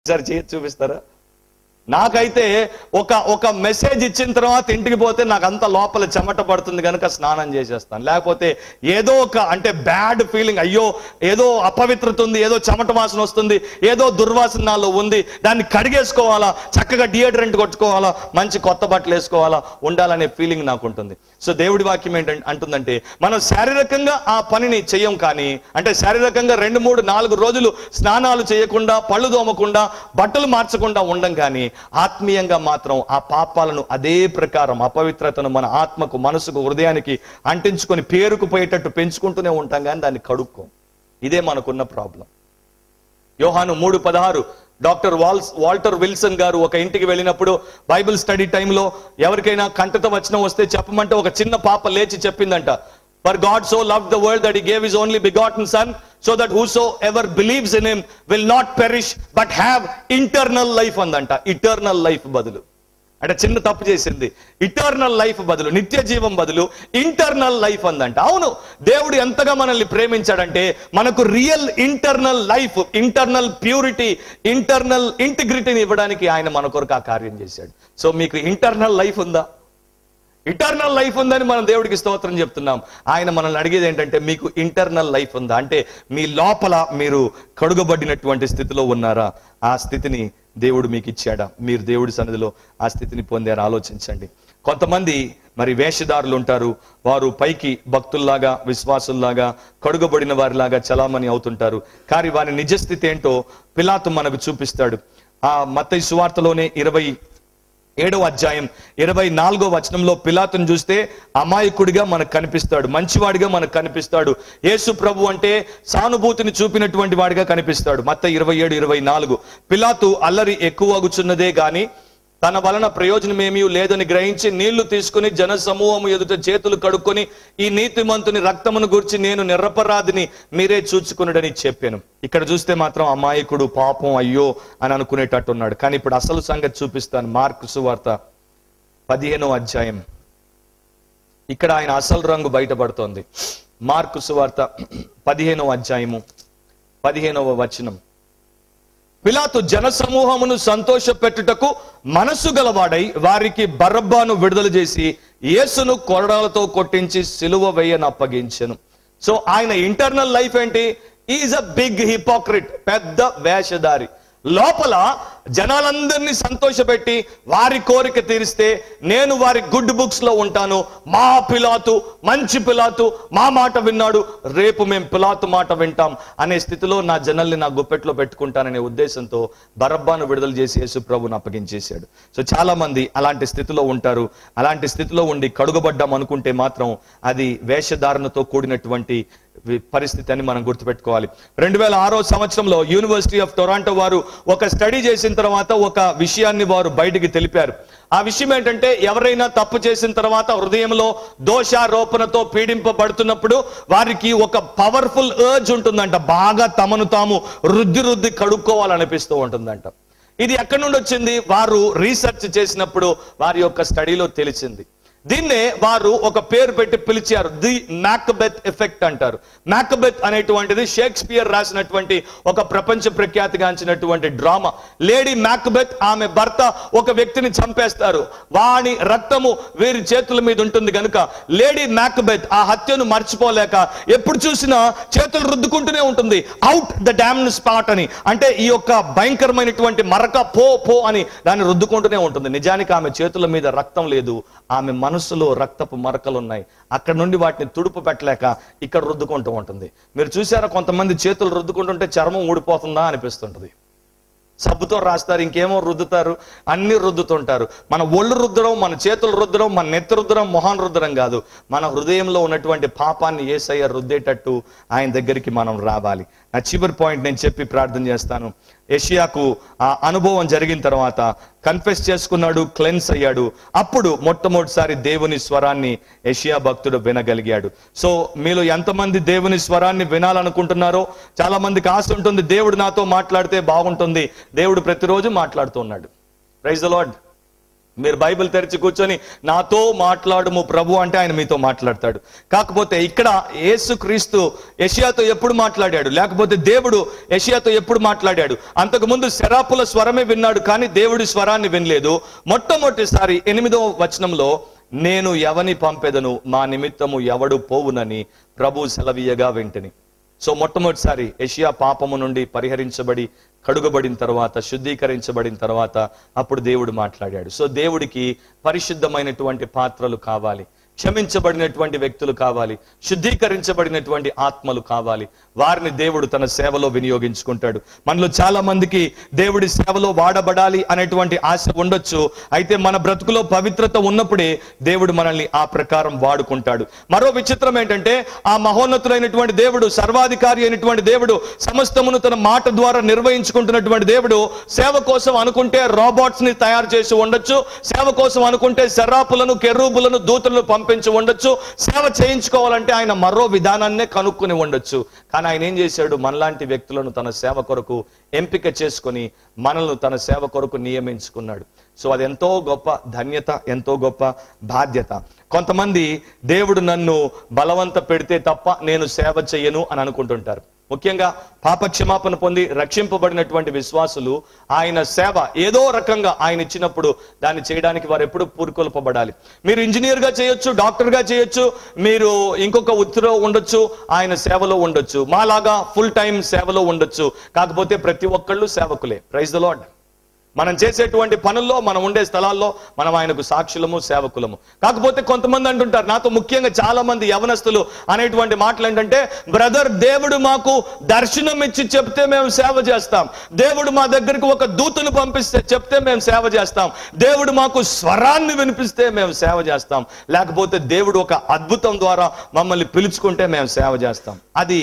Sir చేసి చూపిస్తారా? నాకైతే ఒక మెసేజ్ ఇచ్చిన తర్వాత ఇంటికి పోతే నాకు అంత లోపల చెమట పడుతుంది కనుక స్నానం చేసేస్తాను. లేకపోతే ఏదో అంటే బ్యాడ్ ఫీలింగ్, అయ్యో ఏదో అపవిత్రత ఉంది, ఏదో చెమట వాసన వస్తుంది, ఏదో దుర్వాసన నాలో ఉంది, దాన్ని కడిగేసుకోవాలా, చక్కగా డియోడ్రెంట్ కొట్టుకోవాలా, మంచి కొత్త బట్టలు వేసుకోవాలా, ఉండాలనే ఫీలింగ్ నాకు ఉంటుంది. సో దేవుడి వాక్యం అంటుందంటే మనం శారీరకంగా ఆ పనిని చెయ్యం, కానీ అంటే శారీరకంగా 2, 3, 4 రోజులు స్నానాలు చేయకుండా, పళ్ళు దోమకుండా, బట్టలు మార్చకుండా ఉండం, కానీ ఆత్మీయంగా మాత్రం ఆ పాపాలను అదే ప్రకారం అపవిత్రతను మన ఆత్మకు, మనసుకు, హృదయానికి అంటించుకొని పేరుకుపోయేటట్టు పెంచుకుంటూనే ఉంటాం, కానీ దాన్ని కడుక్కోం. ఇదే మనకున్న ప్రాబ్లం. యోహాను 3:16 డాక్టర్ వాల్టర్ విల్సన్ గారు ఒక ఇంటికి వెళ్ళినప్పుడు బైబిల్ స్టడీ టైంలో ఎవరికైనా కంటత వచనం వస్తే చెప్పమంటే ఒక చిన్న పాప లేచి చెప్పిందంట, For God so loved the world that he gave his only begotten son, so that whosoever believes in him will not perish but have eternal life అందట. ఇటర్నల్ లైఫ్ బదులు అంటే చిన్న తప్పు చేసింది, ఇటర్నల్ లైఫ్ బదులు, నిత్య జీవం బదులు ఇంటర్నల్ లైఫ్ అందంట. అవును, దేవుడు ఎంతగా మనల్ని ప్రేమించాడంటే మనకు real internal life, internal purity, internal ఇంటిగ్రిటీని ఇవ్వడానికి ఆయన మన కొరకు ఆ కార్యం చేశాడు. సో మీకు ఇంటర్నల్ లైఫ్ ఉందా? ఇటర్నల్ లైఫ్ ఉందని మనం దేవుడికి స్తోత్రం చెప్తున్నాం. ఆయన మనల్ని అడిగేది ఏంటంటే మీకు ఇంటర్నల్ లైఫ్ ఉందా, అంటే మీ లోపల మీరు కడుగబడినటువంటి స్థితిలో ఉన్నారా? ఆ స్థితిని దేవుడు మీకు ఇచ్చాడా? మీరు దేవుడి సన్నిధిలో ఆ స్థితిని పొందారా? ఆలోచించండి. కొంతమంది మరి వేషధారులు ఉంటారు, వారు పైకి భక్తుల్లాగా, విశ్వాసుల్లాగా, కడుగబడిన వారిలాగా చలామణి అవుతుంటారు, కానీ వారి నిజస్థితి ఏంటో పిలాతు మనకు చూపిస్తాడు. ఆ మత్తయి సువార్తలోనే 27వ అధ్యాయం 24వ వచనంలో పిలాతును చూస్తే అమాయకుడిగా మనకు కనిపిస్తాడు, మంచివాడిగా మనకు కనిపిస్తాడు. యేసు ప్రభు అంటే సానుభూతిని చూపినటువంటి వాడిగా కనిపిస్తాడు. మత్తయి 27:24 పిలాతు అల్లరి ఎక్కువగుచున్నదే గాని తన వలన ప్రయోజనమేమీ లేదని గ్రహించి నీళ్లు తీసుకుని జన సమూహము ఎదుట చేతులు కడుక్కొని, ఈ నీతిమంతుని రక్తమును గూర్చి నేను నిరపరాధిని, మీరే చూచుకున్నాడని చెప్పాను. ఇక్కడ చూస్తే మాత్రం అమాయకుడు, పాపం, అయ్యో అని అనుకునేటట్టున్నాడు. కానీ ఇప్పుడు అసలు సంగతి చూపిస్తాను. మార్కు సువార్త 15వ అధ్యాయం, ఇక్కడ ఆయన అసలు రంగు బయటపడుతోంది. మార్కు సువార్త 15వ అధ్యాయము 15వ వచనం. పిలాతు జన సమూహమును సంతోష పెట్టుటకు మనస్సు గలవాడై వారికి బరబ్బను విడుదల చేసి యేసును కొరడాలతో కొట్టించి సిలువ వేయను అప్పగించెను. సో ఆయన ఇంటర్నల్ లైఫ్ ఏంటి? ఈజ్ అ బిగ్ హిపోక్రిట్, పెద్ద వేషధారి. లోపల జనాలందరినీ సంతోషపెట్టి వారి కోరిక తీరిస్తే నేను వారి గుడ్ బుక్స్ లో ఉంటాను, మా పిలాతు మంచి పిలాతు, మా మాట విన్నాడు, రేపు మేము పిలాతు మాట వింటాం అనే స్థితిలో నా జనల్ని నా గుప్పెట్లో పెట్టుకుంటాననే ఉద్దేశంతో బరబ్బాను విడుదల చేసి యేసు ప్రభువును అప్పగించేశాడు. సో చాలా మంది అలాంటి స్థితిలో ఉంటారు. అలాంటి స్థితిలో ఉండి కడుగబడ్డాం అనుకుంటే మాత్రం అది వేషధారణతో కూడినటువంటి పరిస్థితి అని మనం గుర్తుపెట్టుకోవాలి. 2006వ సంవత్సరంలో యూనివర్సిటీ ఆఫ్ టొరాంటో వారు ఒక స్టడీ చేసిన తర్వాత ఒక విషయాన్ని వారు బయటికి తెలిపారు. ఆ విషయం ఏంటంటే ఎవరైనా తప్పు చేసిన తర్వాత హృదయంలో దోషారోపణతో పీడింపబడుతున్నప్పుడు వారికి ఒక పవర్ఫుల్ అర్జ్ ఉంటుందంట, బాగా తమను తాము రుద్ది కడుక్కోవాలనిపిస్తూ ఉంటుందంట. ఇది ఎక్కడి నుండి వచ్చింది? వారు రీసెర్చ్ చేసినప్పుడు వారి యొక్క స్టడీలో తెలిసింది. దీన్నే వారు ఒక పేరు పెట్టి పిలిచారు, ది మ్యాక్బెత్ ఎఫెక్ట్ అంటారు. మ్యాక్బెత్ అనేటువంటిది షేక్స్పియర్ రాసినటువంటి ఒక ప్రపంచ ప్రఖ్యాతిగాంచినటువంటి డ్రామా. లేడీ మ్యాక్బెత్, ఆమె భర్త ఒక వ్యక్తిని చంపేస్తారు, వాని రక్తము వీరి చేతుల మీద ఉంటుంది కనుక లేడీ మ్యాక్బెత్ ఆ హత్యను మర్చిపోలేక ఎప్పుడు చూసినా చేతులు రుద్దుకుంటూనే ఉంటుంది. అవుట్ ద డామ్న్ స్పాట్ అని, అంటే ఈ యొక్క భయంకరమైనటువంటి మరక పో అని దాన్ని రుద్దుకుంటూనే ఉంటుంది. నిజానికి ఆమె చేతుల మీద రక్తం లేదు, ఆమె మనసులో రక్తపు మరకలు ఉన్నాయి. అక్కడ నుండి వాటిని తుడుపు పెట్టలేక ఇక్కడ రుద్దుకుంటూ ఉంటుంది. మీరు చూసారా, కొంతమంది చేతులు రుద్దుకుంటుంటే చర్మం ఊడిపోతుందా అనిపిస్తుంటది. సబ్బుతో రాస్తారు, ఇంకేమో రుద్దుతారు, అన్ని రుద్దుతుంటారు. మన ఒళ్ళు రుద్దడం, మన చేతులు రుద్దడం, మన నెత్తి రుద్దడం, మొహం రుద్దడం కాదు, మన హృదయంలో ఉన్నటువంటి పాపాన్ని యేసయ్య రుద్దేటట్టు ఆయన దగ్గరికి మనం రావాలి. నా చివరి పాయింట్ నేను చెప్పి ప్రార్థన చేస్తాను. యెషయాకు ఆ అనుభవం జరిగిన తర్వాత కన్ఫెస్ చేసుకున్నాడు, క్లెన్స్ అయ్యాడు. అప్పుడు మొట్టమొదటిసారి దేవుని స్వరాన్ని యెషయా భక్తుడు వినగలిగాడు. సో మీలో ఎంతమంది దేవుని స్వరాన్ని వినాలనుకుంటున్నారో? చాలా మందికి ఆశ ఉంటుంది, దేవుడు నాతో మాట్లాడితే బాగుంటుంది. దేవుడు ప్రతిరోజు మాట్లాడుతూ ఉన్నాడు. Praise the Lord. మీరు బైబిల్ తెరిచి కూర్చొని నాతో మాట్లాడుము ప్రభు అంటే ఆయన మీతో మాట్లాడతాడు. కాకపోతే ఇక్కడ యేసుక్రీస్తు యెషయాతో ఎప్పుడు మాట్లాడాడు, లేకపోతే దేవుడు యెషయాతో ఎప్పుడు మాట్లాడాడు? అంతకుముందు శరాపుల స్వరమే విన్నాడు, కానీ దేవుడి స్వరాన్ని వినలేదు. మొట్టమొదటిసారి 8వ వచనంలో నేను ఎవని పంపెదను, మా నిమిత్తము ఎవడు పోవునని ప్రభు సెలవీయగా వెంటనే. సో మొట్టమొదటిసారి యెషయా పాపము నుండి పరిహరించబడి కడుగబడిన తర్వాత, శుద్ధీకరించబడిన తర్వాత అప్పుడు దేవుడు మాట్లాడాడు. సో దేవుడికి పరిశుద్ధమైనటువంటి పాత్రలు కావాలి, క్షమించబడినటువంటి వ్యక్తులు కావాలి, శుద్ధీకరించబడినటువంటి ఆత్మలు కావాలి. వారిని దేవుడు తన సేవలో వినియోగించుకుంటాడు. మనలో చాలా మందికి దేవుడి సేవలో వాడబడాలి అనేటువంటి ఆశ ఉండొచ్చు. అయితే మన బ్రతుకులో పవిత్రత ఉన్నప్పుడే దేవుడు మనల్ని ఆ ప్రకారం వాడుకుంటాడు. మరో విచిత్రం ఏంటంటే, ఆ మహోన్నతులైనటువంటి దేవుడు, సర్వాధికారి అయినటువంటి దేవుడు, సమస్తమును తన మాట ద్వారా నిర్వహించుకుంటున్నటువంటి దేవుడు సేవ కోసం అనుకుంటే రోబోట్స్ ని తయారు చేసి ఉండొచ్చు, సేవ కోసం అనుకుంటే శరాపులను, కెరూబులను, దూతలను పంపించి ఉండొచ్చు, సేవ చేయించుకోవాలంటే ఆయన మరో విధానాన్నే కనుక్కుని ఉండొచ్చు. కానీ ఆయన ఏం చేశాడు? మనలాంటి వ్యక్తులను తన సేవ కొరకు ఎంపిక చేసుకొని మనల్ని తన సేవ కొరకు నియమించుకున్నాడు. సో అది ఎంతో గొప్ప ధన్యత, ఎంతో గొప్ప బాధ్యత. కొంతమంది దేవుడు నన్ను బలవంత పెడితే తప్ప నేను సేవ చెయ్యను అని అనుకుంటుంటారు. ముఖ్యంగా పాపక్షమాపణ పొంది రక్షింపబడినటువంటి విశ్వాసులు ఆయన సేవ ఏదో రకంగా ఆయన ఇచ్చినప్పుడు దాన్ని చేయడానికి వారు ఎప్పుడు పూర్కొల్పబడాలి. మీరు ఇంజనీర్ గా చేయొచ్చు, డాక్టర్ గా చేయొచ్చు, మీరు ఇంకొక వృత్తిలో ఉండొచ్చు, ఆయన సేవలో ఉండొచ్చు, మాలాగా ఫుల్ టైం సేవలో ఉండొచ్చు. కాకపోతే ప్రతి ఒక్కళ్ళు సేవకులే. Praise the lord. మనం చేసేటువంటి పనుల్లో, మనం ఉండే స్థలాల్లో మనం ఆయనకు సాక్షులము, సేవకులము. కాకపోతే కొంతమంది అంటుంటారు, నాతో ముఖ్యంగా చాలా మంది యవనస్తులు అనేటువంటి మాటలు ఏంటంటే, బ్రదర్ దేవుడు మాకు దర్శనం ఇచ్చి చెప్తే మేము సేవ చేస్తాం, దేవుడు మా దగ్గరికి ఒక దూతను పంపిస్తే చెప్తే మేము సేవ చేస్తాం, దేవుడు మాకు స్వరాన్ని వినిపిస్తే మేము సేవ చేస్తాం, లేకపోతే దేవుడు ఒక అద్భుతం ద్వారా మమ్మల్ని పిలుచుకుంటే మేము సేవ చేస్తాం. అది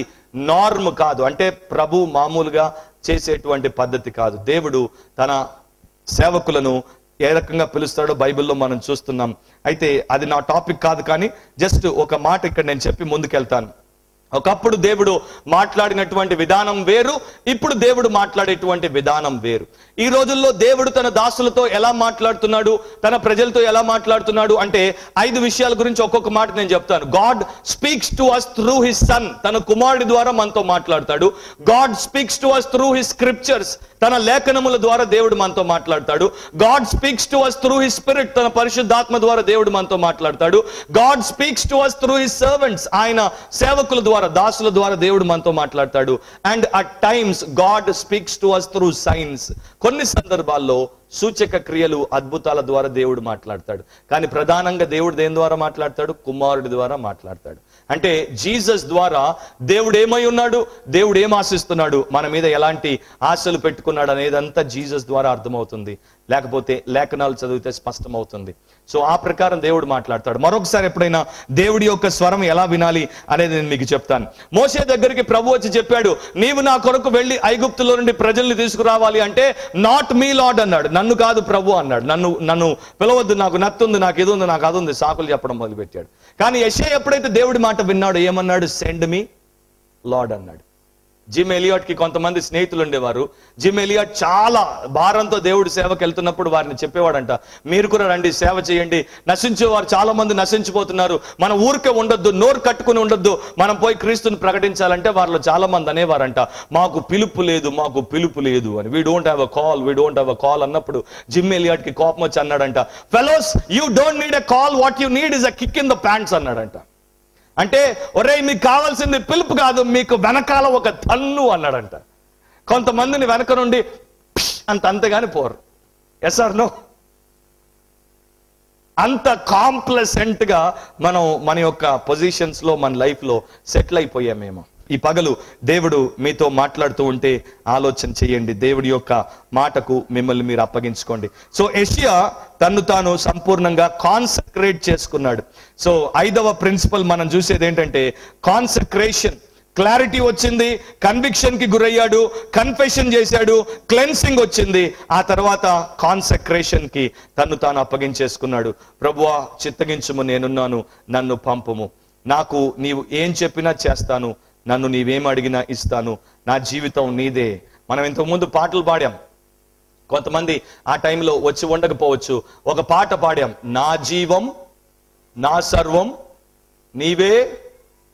నార్మ్ కాదు. అంటే ప్రభు మామూలుగా చేసేటువంటి పద్ధతి కాదు. దేవుడు తన సేవకులను ఏ రకంగా పిలుస్తాడో బైబిల్లో మనం చూస్తున్నాం. అయితే అది నా టాపిక్ కాదు, కానీ జస్ట్ ఒక మాట ఇక్కడ నేను చెప్పి ముందుకెళ్తాను. ఒకప్పుడు దేవుడు మాట్లాడినటువంటి విధానం వేరు, ఇప్పుడు దేవుడు మాట్లాడేటువంటి విధానం వేరు. ఈ రోజుల్లో దేవుడు తన దాసులతో ఎలా మాట్లాడుతున్నాడు, తన ప్రజలతో ఎలా మాట్లాడుతున్నాడు అంటే 5 విషయాల గురించి ఒక్కొక్క మాట నేను చెప్తాను. God speaks to us through his son, తన కుమారుడి ద్వారా మనతో మాట్లాడతాడు. God speaks to us through his scriptures, తన లేఖనముల ద్వారా దేవుడు మనతో మాట్లాడతాడు. God speaks to us through his spirit, తన పరిశుద్ధాత్మ ద్వారా దేవుడు మనతో మాట్లాడతాడు. God speaks to us through his servants, ఆయన సేవకుల ద్వారా, దాసుల ద్వారా దేవుడు మనతో మాట్లాడతాడు. And at times God speaks to us through science, కొన్ని సందర్భాల్లో సూచక క్రియలు, అద్భుతాల ద్వారా దేవుడు మాట్లాడతాడు. కానీ ప్రధానంగా దేవుడు దేని ద్వారా మాట్లాడతాడు? కుమారుడి ద్వారా మాట్లాడతాడు. అంటే జీసస్ ద్వారా దేవుడు ఏమై ఉన్నాడు, దేవుడు ఏం ఆశిస్తున్నాడు, మన మీద ఎలాంటి ఆశలు పెట్టుకున్నాడు అనేదంతా జీసస్ ద్వారా అర్థమవుతుంది, లేకపోతే లేఖనాలు చదివితే స్పష్టమవుతుంది. సో ఆ ప్రకారం దేవుడు మాట్లాడతాడు. మరొకసారి ఎప్పుడైనా దేవుడి యొక్క స్వరం ఎలా వినాలి అనేది నేను మీకు చెప్తాను. మోషే దగ్గరికి ప్రభు వచ్చి చెప్పాడు, నీవు నా కొరకు వెళ్ళి ఐగుప్తులో నుండి ప్రజల్ని తీసుకురావాలి అంటే, నాట్ మీ లార్డ్ అన్నాడు, నన్ను కాదు ప్రభు అన్నాడు. నన్ను పిలవద్దు, నాకు నత్తుంది, నాకు ఇది ఉంది, నాకు అది ఉంది, సాకులు చెప్పడం మొదలుపెట్టాడు. కానీ యెషయా ఎప్పుడైతే దేవుడి మాట విన్నాడు, ఏమన్నాడు? సెండ్ మీ లార్డ్ అన్నాడు. జిమ్ ఎలియాట్ కి కొంతమంది స్నేహితులు ఉండేవారు. జిమ్ ఎలియాట్ చాలా భారంతో దేవుడి సేవకు వెళ్తున్నప్పుడు వారిని చెప్పేవాడంట, మీరు కూడా రండి, సేవ చేయండి, నశించేవారు చాలా మంది నశించిపోతున్నారు, మన ఊరికే ఉండొద్దు, నోరు కట్టుకుని ఉండొద్దు, మనం పోయి క్రీస్తుని ప్రకటించాలంటే వారిలో చాలా మంది అనేవారంట, మాకు పిలుపు లేదు, మాకు పిలుపు లేదు అని. We don't have a call అన్నప్పుడు జిమ్ ఎలియాట్ కి కోపం వచ్చి అన్నాడంట, fellows you don't need a call, what you need is a kick in the pants అన్నాడంట. అంటే ఒరే మీకు కావాల్సింది పిలుపు కాదు, మీకు వెనకాల ఒక తన్ను అన్నాడంట. కొంతమందిని వెనక నుండి అంతగాని పోరు. Yes or no? అంత కాంప్లసెంట్ గా మనం మన యొక్క పొజిషన్స్ లో, మన లైఫ్ లో సెటిల్ అయిపోయామేమో. ఈ పగలు దేవుడు మీతో మాట్లాడుతూ ఉంటే ఆలోచన చేయండి, దేవుడి యొక్క మాటకు మిమ్మల్ని మీరు అప్పగించుకోండి. సో యెషయా తన్ను తాను సంపూర్ణంగా కాన్సక్రేట్ చేసుకున్నాడు. సో 5వ ప్రిన్సిపల్ మనం చూసేది ఏంటంటే కాన్సక్రేషన్. క్లారిటీ వచ్చింది, కన్విక్షన్ కి గురయ్యాడు, కన్ఫెషన్ చేశాడు, క్లెన్సింగ్ వచ్చింది, ఆ తర్వాత కాన్సక్రేషన్ కి తన్ను తాను అప్పగించేసుకున్నాడు. ప్రభువా చిత్తగించుము, నేనున్నాను, నన్ను పంపుము, నాకు నీవు ఏం చెప్పినా చేస్తాను, నన్ను నీవేం అడిగినా ఇస్తాను, నా జీవితం నీదే. మనం ఇంతకుముందు పాటలు పాడాం, కొంతమంది ఆ టైంలో వచ్చి ఉండకపోవచ్చు. ఒక పాట పాడాం, నా జీవం నా సర్వం నీవే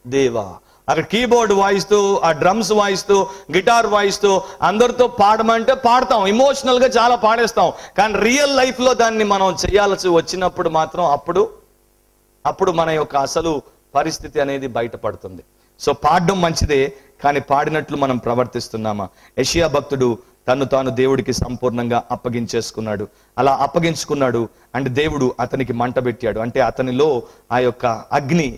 దేవా. అక్కడ కీబోర్డ్ వాయిస్తూ, ఆ డ్రమ్స్ వాయిస్తూ, గిటార్ వాయిస్తూ అందరితో పాడమంటే పాడతాం, ఇమోషనల్ గా చాలా పాడేస్తాం. కానీ రియల్ లైఫ్ లో దాన్ని మనం చేయాల్సి వచ్చినప్పుడు మాత్రం అప్పుడు మన యొక్క అసలు పరిస్థితి అనేది బయటపడుతుంది. సో పాడడం మంచిదే, కానీ పాడినట్లు మనం ప్రవర్తిస్తున్నామా? యెషయా భక్తుడు తను తాను దేవుడికి సంపూర్ణంగా అప్పగించేసుకున్నాడు. అలా అప్పగించుకున్నాడు అంటే దేవుడు అతనికి మంట పెట్టాడు. అంటే అతనిలో ఆ యొక్క అగ్ని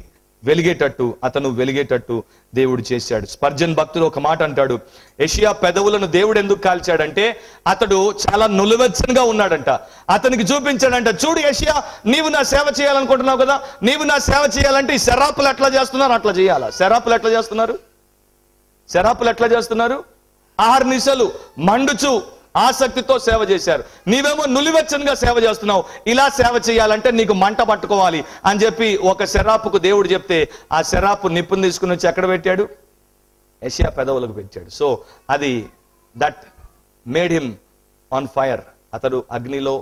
అతను వెలిగేటట్టు దేవుడు చేశాడు. స్పర్జన్ భక్తుడు ఒక మాట అంటాడు, యెషయా పెదవులను దేవుడు ఎందుకు కాల్చాడంటే అతడు చాలా నులివెచ్చనిగా ఉన్నాడంట. అతనికి చూపించాడంట, చూడు యెషయా, నీవు నా సేవ చేయాలనుకుంటున్నావు కదా, నీవు నా సేవ చేయాలంటే ఈ శరాపులు ఎట్లా చేస్తున్నారు అట్లా చేయాలా. శరాపులు ఎట్లా చేస్తున్నారు? ఆహర్నిశలు మండుచు ఆసక్తితో సేవ చేశారు. నీవేమో నులివెచ్చనిగా సేవ చేస్తున్నావు. ఇలా సేవ చేయాలంటే నీకు మంట పట్టుకోవాలి అని చెప్పి ఒక శరాపుకు దేవుడు చెప్తే ఆ శరాపు నిప్పును తీసుకుని వచ్చి ఎక్కడ పెట్టాడు? యెషయా పెదవులకు పెట్టాడు. సో అది that made him on fire. అతడు అగ్నిలో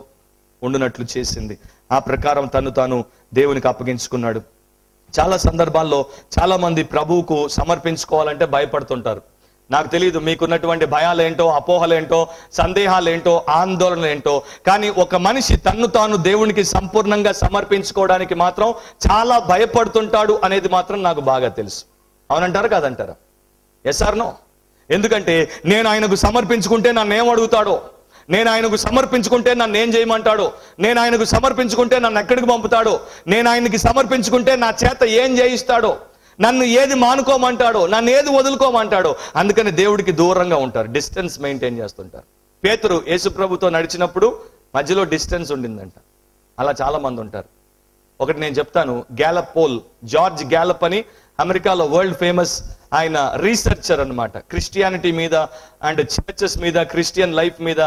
ఉండునట్లు చేసింది. ఆ ప్రకారం తను తాను దేవునికి అప్పగించుకున్నాడు. చాలా సందర్భాల్లో చాలా మంది ప్రభువుకు సమర్పించుకోవాలంటే భయపడుతుంటారు. నాకు తెలియదు మీకున్నటువంటి భయాలేంటో, అపోహలేంటో, సందేహాలేంటో, ఆందోళనలేంటో, కానీ ఒక మనిషి తన్ను తాను దేవునికి సంపూర్ణంగా సమర్పించుకోవడానికి మాత్రం చాలా భయపడుతుంటాడు అనేది మాత్రం నాకు బాగా తెలుసు. అవునంటారా కాదంటారా? Yes or no? ఎందుకంటే నేను ఆయనకు సమర్పించుకుంటే నన్ను ఏం అడుగుతాడో, నేను ఆయనకు సమర్పించుకుంటే నన్ను ఏం చేయమంటాడో, నేను ఆయనకు సమర్పించుకుంటే నన్ను ఎక్కడికి పంపుతాడో, నేను ఆయనకి సమర్పించుకుంటే నా చేత ఏం చేయిస్తాడో, నన్ను ఏది మానుకోమంటాడో, నన్ను ఏది వదులుకోమంటాడో. అందుకని దేవుడికి దూరంగా ఉంటారు, డిస్టెన్స్ మెయింటైన్ చేస్తుంటారు. పేతురు యేసు ప్రభుతో నడిచినప్పుడు మధ్యలో డిస్టెన్స్ ఉండిందంట. అలా చాలా మంది ఉంటారు. ఒకటి నేను చెప్తాను, గ్యాలప్ పోల్, జార్జ్ గ్యాలప్ అని అమెరికాలో వరల్డ్ ఫేమస్ ఆయన రీసెర్చర్ అన్నమాట. క్రిస్టియానిటీ మీద అండ్ చర్చెస్ మీద, క్రిస్టియన్ లైఫ్ మీద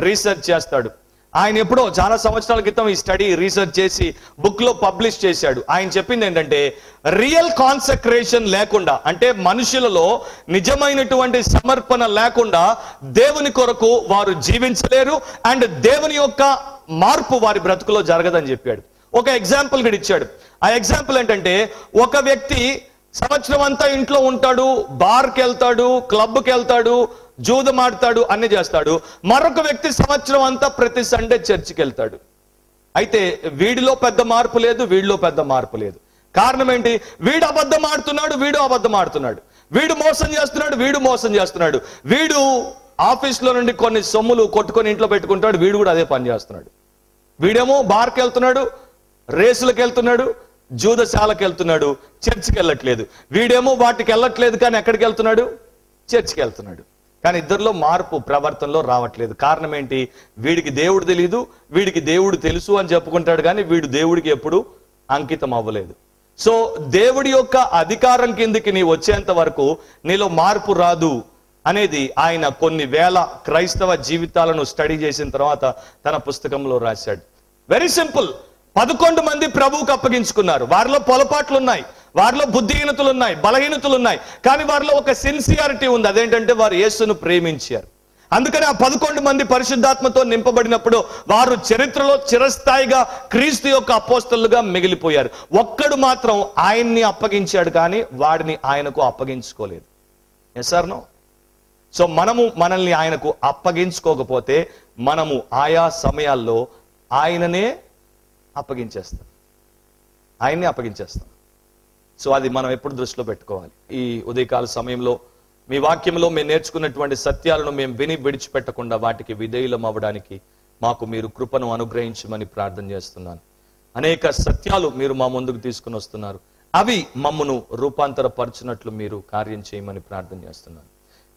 రీసెర్చ్ చేస్తాడు. ఆయన ఎప్పుడో చాలా సంవత్సరాల క్రితం ఈ స్టడీ రీసెర్చ్ చేసి బుక్ లో పబ్లిష్ చేశాడు. ఆయన చెప్పింది ఏంటంటే, రియల్ కాన్సక్రేషన్ లేకుండా, అంటే మనుషులలో నిజమైనటువంటి సమర్పణ లేకుండా దేవుని కొరకు వారు జీవించలేరు అండ్ దేవుని యొక్క మార్పు వారి బ్రతుకులో జరగదని చెప్పాడు. ఒక ఎగ్జాంపుల్ కూడా ఇచ్చాడు. ఆ ఎగ్జాంపుల్ ఏంటంటే, ఒక వ్యక్తి సంవత్సరం అంతా ఇంట్లో ఉంటాడు, బార్కి వెళ్తాడు, క్లబ్కి వెళ్తాడు, జూదమాడతాడు, అన్ని చేస్తాడు. మరొక వ్యక్తి సంవత్సరం అంతా ప్రతి సండే చర్చికి వెళ్తాడు. అయితే వీడిలో పెద్ద మార్పు లేదు, వీడిలో పెద్ద మార్పు లేదు. కారణం ఏంటి? వీడు అబద్ధం ఆడుతున్నాడు, వీడు అబద్ధం ఆడుతున్నాడు. వీడు మోసం చేస్తున్నాడు, వీడు మోసం చేస్తున్నాడు. వీడు ఆఫీస్లో నుండి కొన్ని సొమ్ములు కొట్టుకొని ఇంట్లో పెట్టుకుంటాడు, వీడు కూడా అదే పని చేస్తున్నాడు. వీడేమో బార్కి వెళ్తున్నాడు, రేసులకు వెళ్తున్నాడు, జూదశాలకు వెళ్తున్నాడు, చర్చికి వెళ్ళట్లేదు. వీడేమో వాటికి వెళ్ళట్లేదు కానీ ఎక్కడికి వెళ్తున్నాడు? చర్చికి వెళ్తున్నాడు. కానీ ఇద్దరిలో మార్పు ప్రవర్తనలో రావట్లేదు. కారణం ఏంటి? వీడికి దేవుడు తెలీదు, వీడికి దేవుడు తెలుసు అని చెప్పుకుంటాడు, కానీ వీడు దేవుడికి ఎప్పుడు అంకితం అవ్వలేదు. సో దేవుడి యొక్క అధికారం కిందికి నీ వచ్చేంత వరకు నీలో మార్పు రాదు అనేది ఆయన కొన్ని వేల క్రైస్తవ జీవితాలను స్టడీ చేసిన తర్వాత తన పుస్తకంలో రాశాడు. Very simple. 11 మంది ప్రభువుకు అప్పగించుకున్నారు. వారిలో పొరపాట్లు ఉన్నాయి, వారిలో బుద్ధిహీనతలు ఉన్నాయి, బలహీనతలు ఉన్నాయి, కానీ వారిలో ఒక సిన్సియారిటీ ఉంది. అదేంటంటే వారు యేసును ప్రేమించారు. అందుకని ఆ 11 మంది పరిశుద్ధాత్మతో నింపబడినప్పుడు వారు చరిత్రలో చిరస్థాయిగా క్రీస్తు యొక్క అపోస్తలుగా మిగిలిపోయారు. ఒక్కడు మాత్రం ఆయన్ని అప్పగించాడు, కానీ వాడిని ఆయనకు అప్పగించుకోలేదు. Yes or no? సో మనల్ని ఆయనకు అప్పగించుకోకపోతే మనము ఆయా సమయాల్లో ఆయననే ఆయన్ని అప్పగించేస్తాం. సో అది మనం ఎప్పుడు దృష్టిలో పెట్టుకోవాలి. ఈ ఉదయకాల సమయంలో మీ వాక్యంలో మేము నేర్చుకున్నటువంటి సత్యాలను మేము విని విడిచిపెట్టకుండా వాటికి విధేయులం అవ్వడానికి మాకు మీరు కృపను అనుగ్రహించమని ప్రార్థన చేస్తున్నాను. అనేక సత్యాలు మీరు మా ముందుకు తీసుకుని వస్తున్నారు. అవి మమ్మను రూపాంతరపరచినట్లు మీరు కార్యం చేయమని ప్రార్థన చేస్తున్నాను.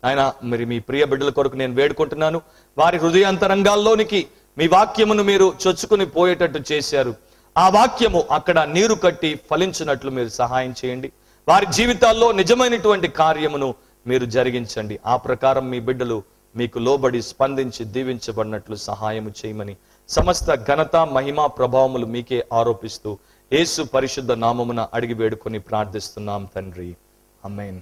ఆయన మరి మీ ప్రియ బిడ్డల కొరకు నేను వేడుకుంటున్నాను. వారి హృదయాంతరంగాల్లోనికి మీ వాక్యమును మీరు చొచ్చుకుని పోయేటట్టు చేశారు. ఆ వాక్యము అక్కడ నీరు కట్టి ఫలించినట్లు మీరు సహాయం చేయండి. వారి జీవితాల్లో నిజమైనటువంటి కార్యమును మీరు జరిగించండి. ఆ ప్రకారం మీ బిడ్డలు మీకు లోబడి స్పందించి దీవించబడినట్లు సహాయము చేయమని సమస్త ఘనత మహిమ ప్రభావములు మీకే ఆరోపిస్తూ యేసు పరిశుద్ధ నామమున అడిగి వేడుకొని ప్రార్థిస్తున్నాం తండ్రి. ఆమేన్.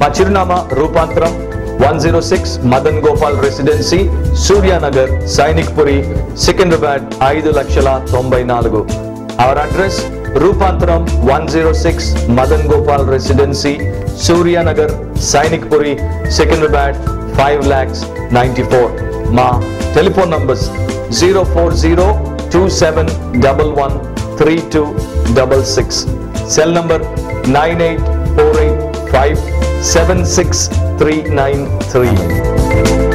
మా చిరునామా రూపాంతరం 106 Madan Gopal residency, Surya Nagar, Sainikpuri, Secunderabad 5,94,000. Our address రూపాంతరం 106 మదన్ గోపాల్ రెసిడెన్సీ, సూర్యానగర్, సైనిక్పురి, సికింద్రాబాద్ 5,94,000. మా టెలిఫోన్ నంబర్స్ 04027113266, సెల్ నంబర్ 9848576393.